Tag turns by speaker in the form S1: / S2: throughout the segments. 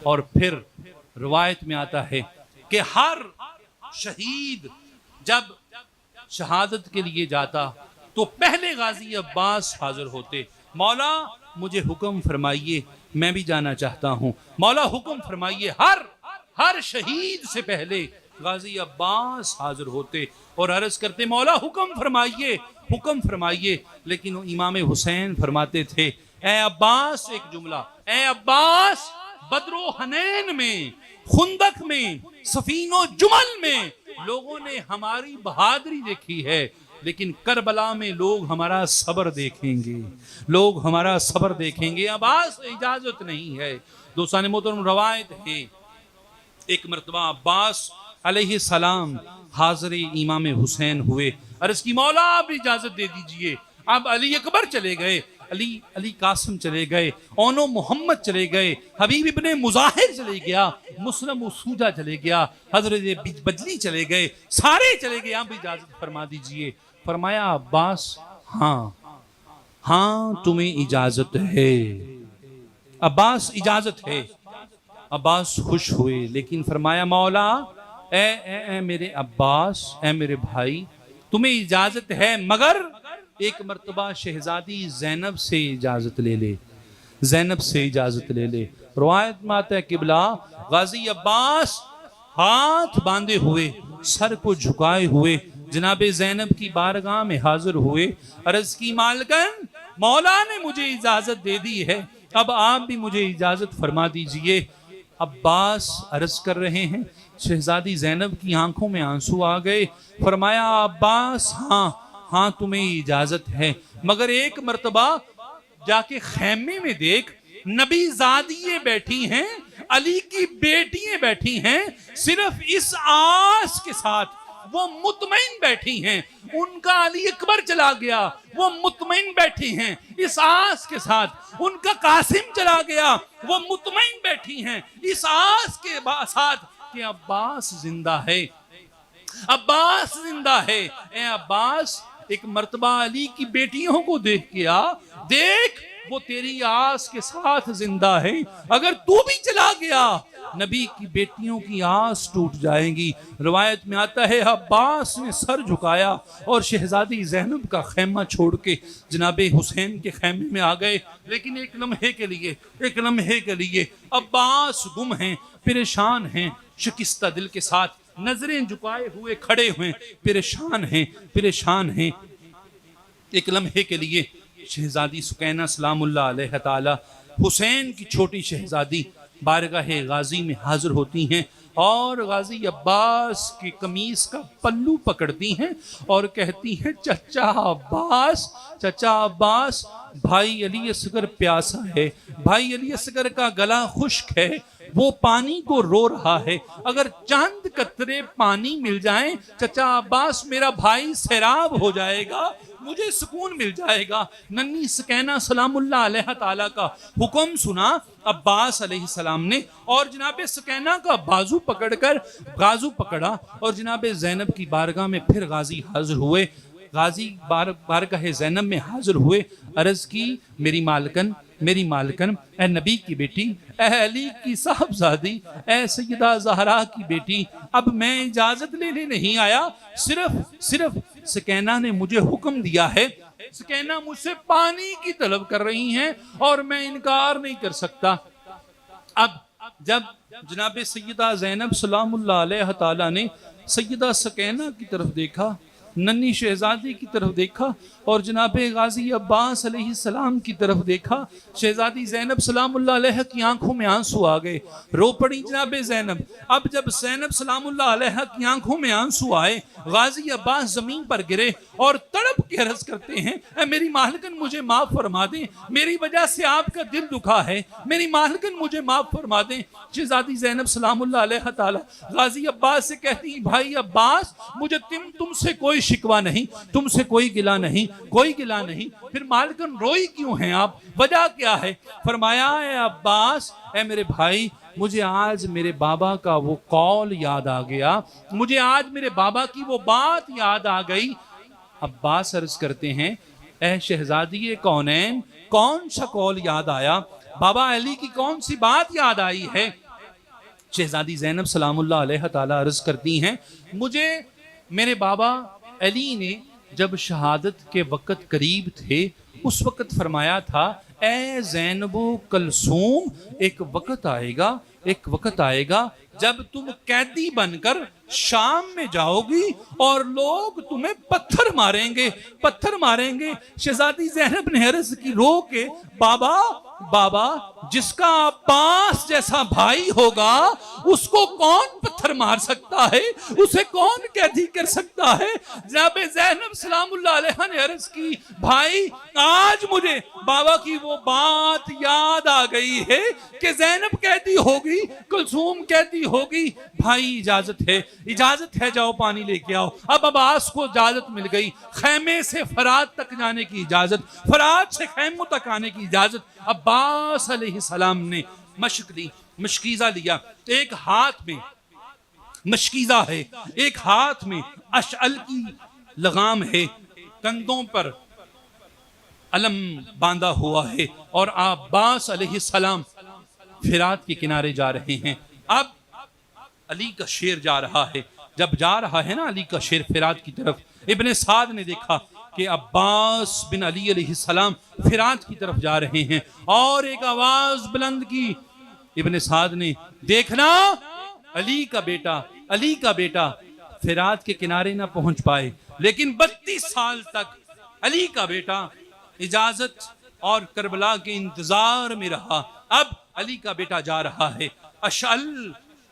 S1: اور پھر روایت میں آتا ہے کہ ہر شہید جب شہادت کے لیے جاتا تو پہلے غازی عباس حاضر ہوتے. مولا مجھے حکم فرمائیے، میں بھی جانا چاہتا ہوں. مولا حکم فرمائیے. ہر شہید سے پہلے غازی عباس حاضر ہوتے اور عرض کرتے مولا حکم فرمائیے، حکم فرمائیے. لیکن امام حسین فرماتے تھے اے عباس ایک جملہ، اے عباس بدر و حنین میں، خندق میں، سفین و جمل میں لوگوں نے ہماری بہادری دیکھی ہے، لیکن کربلا میں لوگ ہمارا صبر دیکھیں گے، لوگ ہمارا صبر دیکھیں گے. عباس اجازت نہیں ہے. دوستان محترم روایت ہے ایک مرتبہ عباس علیہ السلام حاضر امام حسین ہوئے. عرض کی مولا آپ اجازت دے دیجئے. اب علی اکبر چلے گئے، علی قاسم چلے گئے، اونو محمد چلے گئے، حبیب ابن مظاہر چلے گیا، مسلم سوجہ چلے گیا، حضرت بجلی چلے گئے، سارے چلے گئے. آپ اجازت فرما دیجئے. فرمایا عباس ہاں تمہیں اجازت ہے. عباس اجازت ہے. عباس خوش ہوئے لیکن فرمایا مولا اے میرے عباس، اے میرے بھائی، تمہیں اجازت ہے مگر ایک مرتبہ شہزادی زینب سے اجازت لے لے، زینب سے اجازت لے لے. روایت میں آتا ہے قبلہ غازی عباس ہاتھ باندھے ہوئے، سر کو جھکائے ہوئے جناب زینب کی بارگاہ میں حاضر ہوئے. عرض کی مالکن مولا نے مجھے اجازت دے دی ہے، اب آپ بھی مجھے اجازت فرما دیجئے. عباس عرض کر رہے ہیں، شہزادی زینب کی آنکھوں میں آنسو آ گئے. فرمایا عباس ہاں تمہیں اجازت ہے مگر ایک مرتبہ جا کے خیمے میں دیکھ، نبی زادیے بیٹھی ہیں، علی کی بیٹیاں بیٹھی ہیں، صرف اس آس کے ساتھ وہ مطمئن بیٹھی ہیں. ان کا علی اکبر چلا گیا، وہ مطمئن بیٹھی ہیں اس آس کے ساتھ. ان کا قاسم چلا گیا، وہ مطمئن بیٹھی ہیں اس آس کے ساتھ کہ عباس زندہ ہے، عباس زندہ ہے. اے عباس ایک مرتبہ علی کی بیٹیوں کو دیکھ کے آ، دیکھ وہ تیری آس کے ساتھ زندہ ہے. اگر تو بھی چلا گیا نبی کی بیٹیوں کی آس ٹوٹ جائیں گی. روایت میں آتا ہے عباس نے سر جھکایا اور شہزادی زینب کا خیمہ چھوڑ کے جناب حسین کے خیمے میں آ گئے. لیکن ایک لمحے کے لیے عباس گم ہیں، پریشان ہیں، شکستہ دل کے ساتھ نظریں جھکائے ہوئے کھڑے ہوئے، پریشان ہیں. ایک لمحے کے لیے شہزادی سکینہ سلام اللہ علیہ تعالی حسین کی چھوٹی شہزادی بارگاہ غازی میں حاضر ہوتی ہیں اور غازی عباس کی قمیص کا پلو پکڑتی ہیں اور کہتی ہیں چچا عباس بھائی علی اصغر پیاسا ہے، بھائی علی اصغر کا گلا خشک ہے، وہ پانی کو رو رہا ہے، اگر چند قطرے پانی مل جائیں چچا عباس میرا بھائی سیراب ہو جائے گا، مجھے سکون مل جائے گا. ننھی سکینہ سلام اللہ علیہ تعالیٰ کا حکم سنا عباس علیہ السلام نے اور جناب سکینہ کا بازو پکڑا اور جناب زینب کی بارگاہ میں پھر غازی حاضر ہوئے. غازی بارگاہ زینب میں حاضر ہوئے. عرض کی میری مالکن اے نبی کی بیٹی، اے علی کی صاحبزادی، اے سیدہ زہرا کی بیٹی، اب میں اجازت لینے نہیں آیا، صرف سکینہ نے مجھے حکم دیا ہے. سکینہ مجھ سے پانی کی طلب کر رہی ہیں اور میں انکار نہیں کر سکتا. اب جب جناب سیدہ زینب سلام اللہ علیہ تعالی نے سیدہ سکینہ کی طرف دیکھا، ننھی شہزادی کی طرف دیکھا اور جناب غازی عباس علیہ السلام کی طرف دیکھا، شہزادی زینب سلام اللہ علیہ کی آنکھوں میں آنسو آ گئے، رو پڑی جناب زینب. اب جب زینب سلام اللہ علیہ کی آنکھوں میں آنسو آئے، غازی عباس زمین پر گرے اور تڑپ کے عرض کرتے ہیں اے میری مالکن مجھے معاف فرما دیں، میری وجہ سے آپ کا دل دکھا ہے، میری مالکن مجھے معاف فرما دیں. شہزادی زینب سلام اللہ علیہ تعالی غازی عباس سے کہتی ہیں بھائی عباس مجھے تم سے کوئی شکوہ نہیں، تم سے کوئی گلہ نہیں، پھر مالکن روئی کیوں ہیں آپ، وجہ کیا ہے؟ فرمایا اے عباس، اے میرے بھائی، مجھے آج میرے بابا کا وہ قول یاد آ گیا، مجھے آج میرے بابا کی وہ بات یاد آ گئی. عباس عرض کرتے ہیں اے شہزادی کونین، کون سا قول یاد آیا؟ بابا علی کی کون سی بات یاد آئی ہے؟ شہزادی زینب سلام اللہ علیہ تعالی عرض کرتی ہیں مجھے میرے بابا علی نے جب شہادت کے وقت قریب تھے اس وقت فرمایا تھا اے زینب و کلثوم ایک وقت آئے گا جب تم قیدی بن کر شام میں جاؤ گی اور لوگ تمہیں پتھر ماریں گے شہزادی زینب نے عرض کی رو کے بابا جس کا عباس جیسا بھائی ہوگا اس کو کون پتھر مار سکتا ہے اسے کون قیدی کر سکتا ہے جناب زینب سلام اللہ علیہ نے عرض کی بھائی آج مجھے بابا کی وہ بات یاد آ گئی ہے کہ زینب قیدی ہوگی کلثوم قیدی ہوگی بھائی اجازت ہے جاؤ پانی لے کے آؤ اب عباس کو اجازت مل گئی خیمے سے فرات تک جانے کی اجازت فرات سے خیموں تک آنے کی اجازت عباس علیہ السلام نے مشکیزہ لیا ایک ہاتھ میں مشکیزہ ہے ایک ہاتھ میں اشعل کی لغام ہے کندھوں پر علم باندھا ہوا ہے اور عباس علیہ السلام فرات کے کنارے جا رہے ہیں اب علی کا شیر جا رہا ہے جب جا رہا ہے نا علی کا شیر فرات کی طرف ابن سعد نے دیکھا کہ عباس بن علی علیہ السلام فرات کی طرف جا رہے ہیں اور ایک آواز بلند کی ابن سعد نے دیکھنا علی کا بیٹا فرات کے کنارے نہ پہنچ پائے لیکن 32 سال تک علی کا بیٹا اجازت اور کربلا کے انتظار میں رہا اب علی کا بیٹا جا رہا ہے اشعل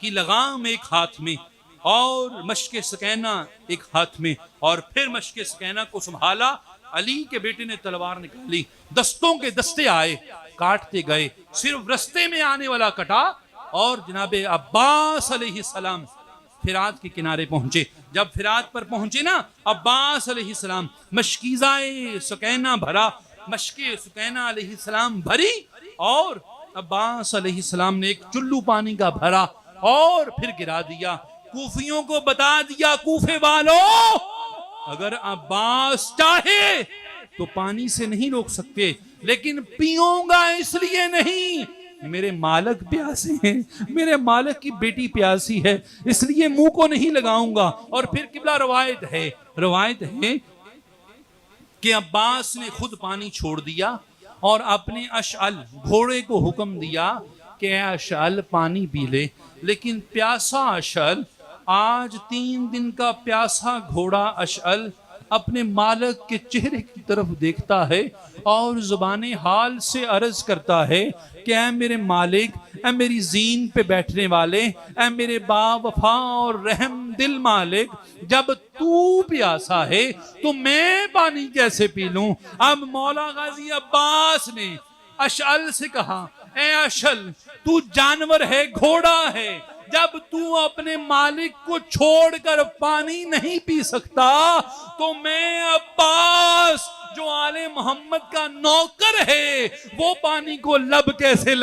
S1: کی لغام ایک ہاتھ میں اور مشک سکینہ ایک ہاتھ میں اور پھر مشک سکینہ کو سنبھالا علی کے بیٹے نے تلوار نکالی دستوں کے دستے آئے کاٹتے گئے صرف رستے میں آنے والا کٹا اور جناب عباس علیہ السلام فرات کے کنارے پہنچے جب فرات پر پہنچے نا عباس علیہ السلام مشکیزہ سکینہ بھرا مشک سکینہ علیہ السلام بھری اور عباس علیہ السلام نے ایک چلو پانی کا بھرا اور پھر گرا دیا کوفیوں کو بتا دیا کوفے والوں اگر عباس چاہے تو پانی سے نہیں روک سکتے لیکن پیوں گا اس لیے نہیں میرے مالک پیاسے ہیں میرے مالک کی بیٹی پیاسی ہے اس لیے منہ کو نہیں لگاؤں گا اور پھر قبلہ روایت ہے کہ عباس نے خود پانی چھوڑ دیا اور اپنے اشعل گھوڑے کو حکم دیا کہ اے اشعل پانی پی لے لیکن پیاسا اشعل آج 3 دن کا پیاسا گھوڑا اشعل اپنے مالک کے چہرے کی طرف دیکھتا ہے اور زبان حال سے عرض کرتا ہے کہ اے میرے مالک اے میری زین پہ بیٹھنے والے اے میرے با وفا اور رحم دل مالک جب تو پیاسا ہے تو میں پانی کیسے پی لوں اب مولا غازی عباس نے اشعل سے کہا اے اشعل تو جانور ہے گھوڑا ہے جب تو اپنے مالک کو چھوڑ کر پانی نہیں پی سکتا تو میں عباس جو آل محمد کا نوکر ہے وہ پانی کو لب کیسے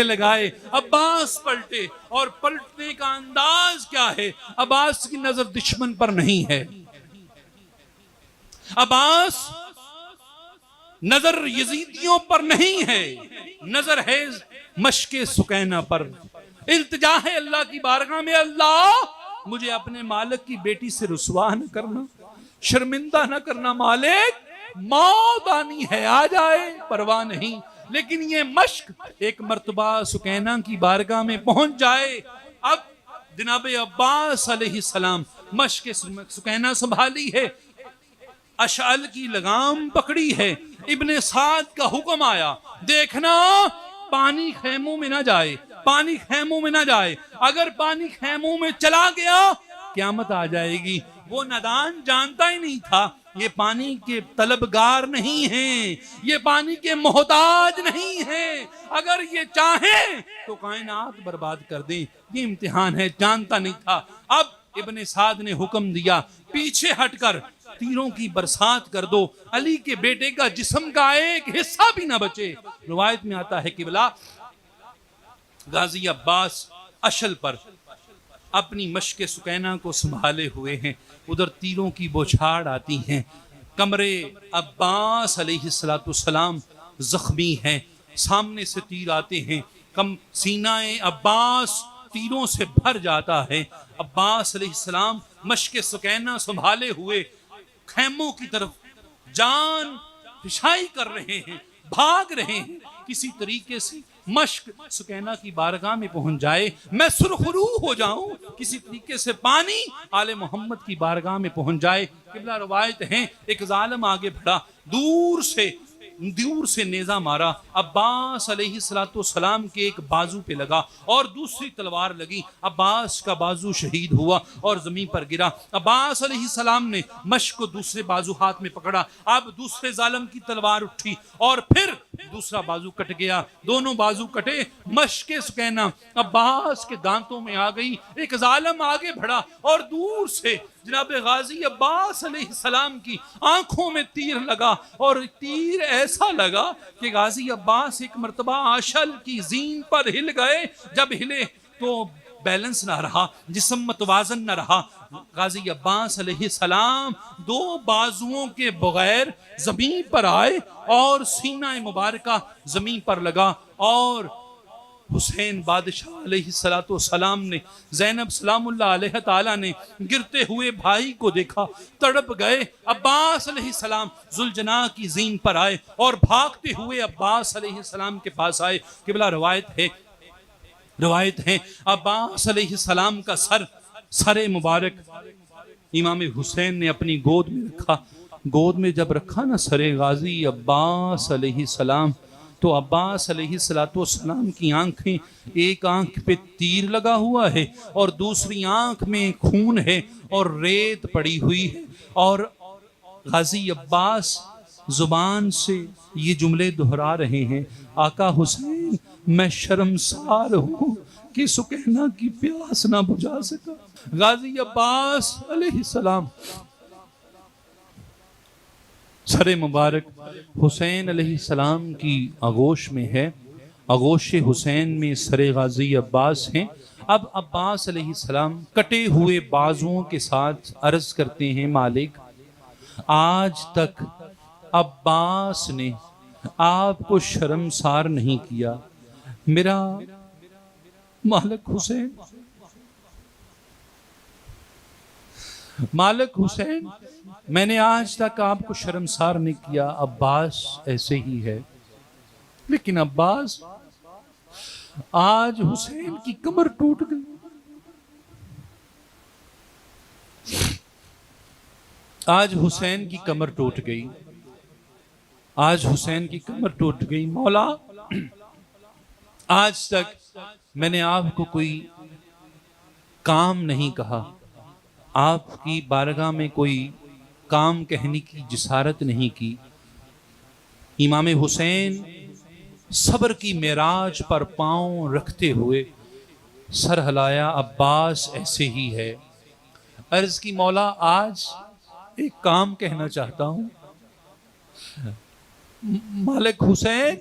S1: لگائے عباس پلٹے اور پلٹنے کا انداز کیا ہے عباس کی نظر دشمن پر نہیں ہے عباس نظر یزیدیوں پر نہیں ہے نظر ہے مشک سکینہ پر التجا ہے اللہ کی بارگاہ میں اللہ مجھے اپنے مالک کی بیٹی سے رسوا نہ کرنا شرمندہ نہ کرنا مالک موت آنی ہے آ جائے پرواہ نہیں لیکن یہ مشک ایک مرتبہ سکینہ کی بارگاہ میں پہنچ جائے اب جناب عباس علیہ السلام مشک سکینہ سنبھالی ہے اشعل کی لگام پکڑی ہے ابن سعد کا حکم آیا دیکھنا پانی خیموں میں نہ جائے اگر پانی خیموں میں چلا گیا قیامت آ جائے گی وہ نادان جانتا ہی نہیں تھا یہ پانی کے طلبگار نہیں ہیں یہ پانی کے محتاج نہیں ہیں اگر یہ چاہیں تو کائنات برباد کر دیں یہ امتحان ہے جانتا نہیں تھا اب ابن سعد نے حکم دیا پیچھے ہٹ کر تیروں کی برسات کر دو علی کے بیٹے کا جسم کا ایک حصہ بھی نہ بچے روایت میں آتا ہے قبلہ غازی عباس اشعل پر اپنی مشک سکینہ کو سنبھالے ہوئے ہیں ادھر تیروں کی بوچھاڑ آتی ہیں کمرے عباس علیہ السلام زخمی ہیں سامنے سے تیر آتے ہیں سینہ عباس تیروں سے بھر جاتا ہے۔ عباس علیہ السلام مشق سکینہ سنبھالے ہوئے خیموں کی طرف جان فشائی کر رہے ہیں، بھاگ رہے ہیں، کسی طریقے سے مشق سکینہ کی بارگاہ میں پہنچ جائے، میں سرخرو ہو جاؤں، کسی طریقے سے پانی آل محمد کی بارگاہ میں پہنچ جائے۔ قبلہ روایت ہیں ایک ظالم آگے بڑھا، دور سے نیزہ مارا، عباس علیہ السلام کے ایک بازو پہ لگا اور دوسری تلوار لگی، عباس کا بازو شہید ہوا اور زمین پر گرا۔ عباس علیہ السلام نے مشق کو دوسرے بازو ہاتھ میں پکڑا، اب دوسرے ظالم کی تلوار اٹھی اور پھر دوسرا بازو کٹ گیا، دونوں بازو کٹے، مشق سکینہ عباس کے دانتوں میں آ گئی۔ ایک ظالم آگے بڑھا اور دور سے جناب غازی عباس علیہ السلام کی آنکھوں میں تیر لگا، اور تیر ایسا لگا کہ غازی عباس ایک مرتبہ آشل کی زین پر ہل گئے، جب ہلے تو بیلنس نہ رہا، جسم متوازن نہ رہا۔ غازی عباس علیہ السلام دو بازوؤں کے بغیر زمین پر آئے اور سینہ مبارکہ زمین پر لگا، اور حسین بادشاہ علیہ السلام نے، زینب سلام اللہ علیہ تعالیٰ نے گرتے ہوئے بھائی کو دیکھا، تڑپ گئے۔ عباس علیہ السلام ذوالجناح کی زین پر آئے اور بھاگتے ہوئے عباس علیہ السلام کے پاس آئے۔ قبلہ روایت ہے عباس علیہ السلام کا سر مبارک امام حسین نے اپنی گود میں رکھا، گود میں جب رکھا نا سر غازی عباس علیہ السلام، تو عباس علیہ السلام کی آنکھیں، ایک آنکھ پہ تیر لگا ہوا ہے اور دوسری آنکھ میں خون ہے اور ریت پڑی ہوئی ہے، اور غازی عباس زبان سے یہ جملے دہرا رہے ہیں، آقا حسین میں شرمسار ہوں کہ سکینہ کی پیاس نہ بجھا سکا۔ غازی عباس علیہ السلام سر مبارک حسین علیہ السلام کی آغوش میں ہے، آغوش حسین میں سر غازی عباس ہیں۔ اب عباس علیہ السلام کٹے ہوئے بازوؤں کے ساتھ عرض کرتے ہیں، مالک آج تک عباس نے آپ کو شرمسار نہیں کیا، میرا مالک حسین میں نے آج تک آپ کو شرمسار نہیں کیا، عباس ایسے ہی ہے، لیکن عباس آج حسین کی کمر ٹوٹ گئی، آج حسین کی کمر ٹوٹ گئی، آج حسین کی کمر ٹوٹ گئی۔ مولا آج تک میں نے آپ کو کوئی کام نہیں کہا، آپ کی بارگاہ میں کوئی کام کہنے کی جسارت نہیں کی۔ امام حسین صبر کی معراج پر پاؤں رکھتے ہوئے سر ہلایا، عباس ایسے ہی ہے۔ عرض کی مولا آج ایک کام کہنا چاہتا ہوں۔ مالک حسین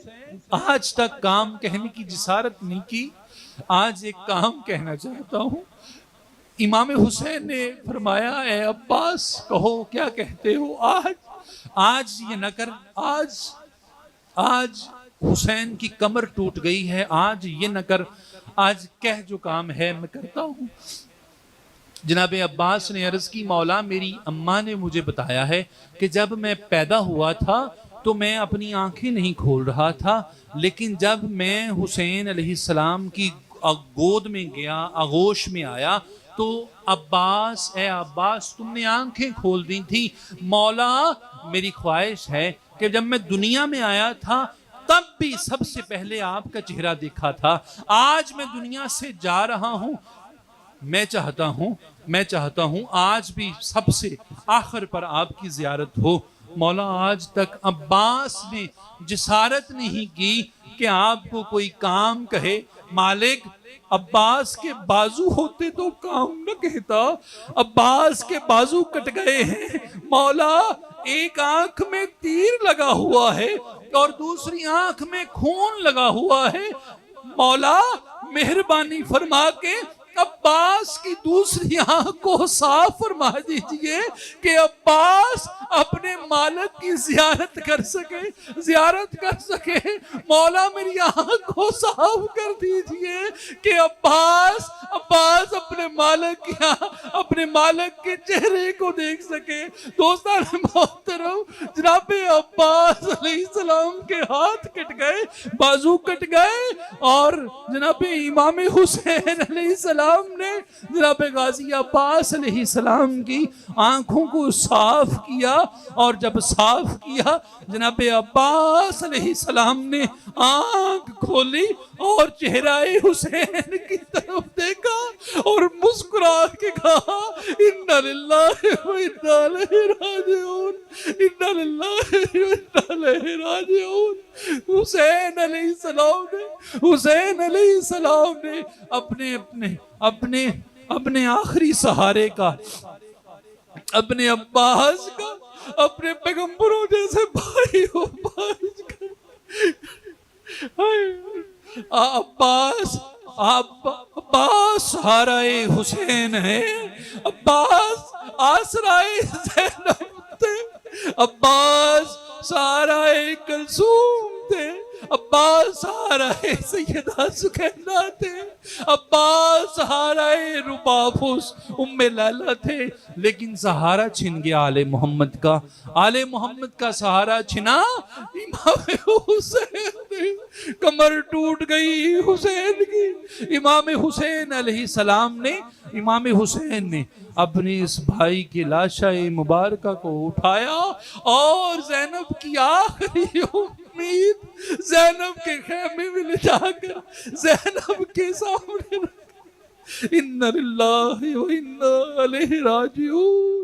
S1: آج تک کام کہنے کی جسارت نہیں کی، آج ایک کام کہنا چاہتا ہوں۔ امام حسین نے فرمایا، اے عباس کہو کیا کہتے ہو، آج یہ نہ کر، آج حسین کی کمر ٹوٹ گئی ہے، آج یہ نہ کر، آج کہہ جو کام ہے میں کرتا ہوں۔ جناب عباس نے عرض کی، مولا میری اماں نے مجھے بتایا ہے کہ جب میں پیدا ہوا تھا تو میں اپنی آنکھیں نہیں کھول رہا تھا، لیکن جب میں حسین علیہ السلام کی گود میں گیا، آغوش میں آیا، تو عباس، اے عباس تم نے آنکھیں کھول دی تھی۔ مولا میری خواہش ہے کہ جب میں دنیا میں آیا تھا تب بھی سب سے پہلے آپ کا چہرہ دیکھا تھا، آج میں دنیا سے جا رہا ہوں، میں چاہتا ہوں آج بھی سب سے آخر پر آپ کی زیارت ہو۔ مولا آج تک عباس نے جسارت نہیں کی کہ آپ کو کوئی کام کہے، مالک عباس کے بازو ہوتے تو کام نہ کہتا، عباس کے بازو کٹ گئے ہیں، مولا ایک آنکھ میں تیر لگا ہوا ہے اور دوسری آنکھ میں خون لگا ہوا ہے، مولا مہربانی فرما کے عباس کی دوسری آنکھ کو صاف فرما دیجئے کہ عباس اپنے مالک کی زیارت کر سکے مولا میری آنکھ کو صاف کر دیجئے کہ عباس اپنے مالک کے چہرے کو دیکھ سکے۔ دوستان محترم، جناب عباس علیہ السلام کے ہاتھ کٹ گئے، بازو کٹ گئے، اور جناب امام حسین علیہ السلام نے جناب غازی عباس علیہ السلام کی آنکھوں کو صاف کیا، اور جب صاف کیا جناب عباس علیہ السلام نے آنکھ کھولی اور چہرہ حسین کی طرف دیکھا اور مسکرا کے کہا اِنَّا لِلَّهِ وَإِنَّا إِلَيْهِ رَاجِعُونَ، اِنَّا لِلَّهِ وَإِنَّا إِلَيْهِ رَاجِعُونَ۔ حسین علیہ السلام نے اپنے آخری سہارے کا، اپنے عباس کا، اپنے پیغمبروں جیسے بھائی عباس کا، عباس سہارائے حسین ہے، عباس آسرائے زینب تھے، عباس سہارائے کلثوم تھے، عباس سہارائے سیدہ سکینہ تھے، عباس سہارائے ربافس ام لیلہ تھے، لیکن سہارا چھن گیا آل محمد کا، آل محمد کا سہارا چھنا امام حسین نے، کمر ٹوٹ گئی حسین کی۔ امام حسین علیہ السلام نے، امام حسین نے اپنی اس بھائی کی لاشہ مبارکہ کو اٹھایا اور زینب کی آخری امید زینب کے خیمے میں لے جا کر زینب کے سامنے رکھا۔ اِنَّا لِلَّهِ وَإِنَّا إِلَيْهِ رَاجِعُونَ۔